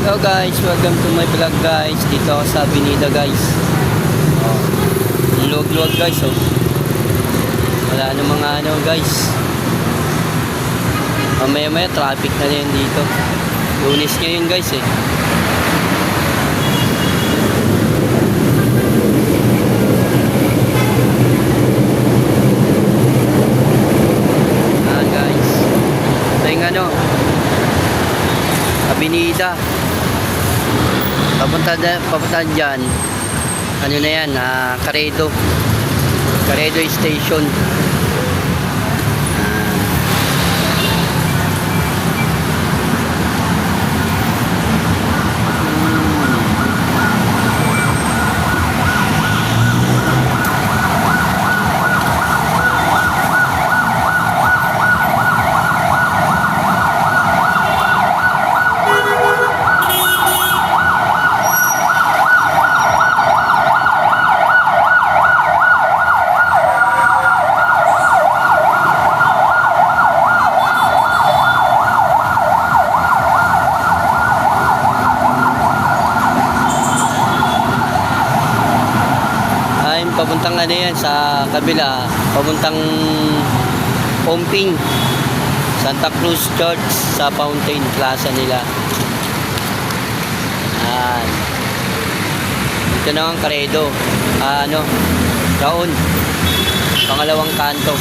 Hello guys, welcome to my vlog guys. Dito ako sa Avenida guys. Oh, luwag-luwag guys oh. Wala na mga ano guys. Mamaya-maya traffic na rin dito. Lunes ngayon guys eh. Ayan guys. Ito yung ano, Avenida. Papunta dyan. Ano na yan? Caredo Station. Papuntang ano yan sa kabila, papuntang Pumping Santa Cruz Church sa Fountain Plaza nila. Ayan. Ito na ang Caredo, Taon, pangalawang kanto.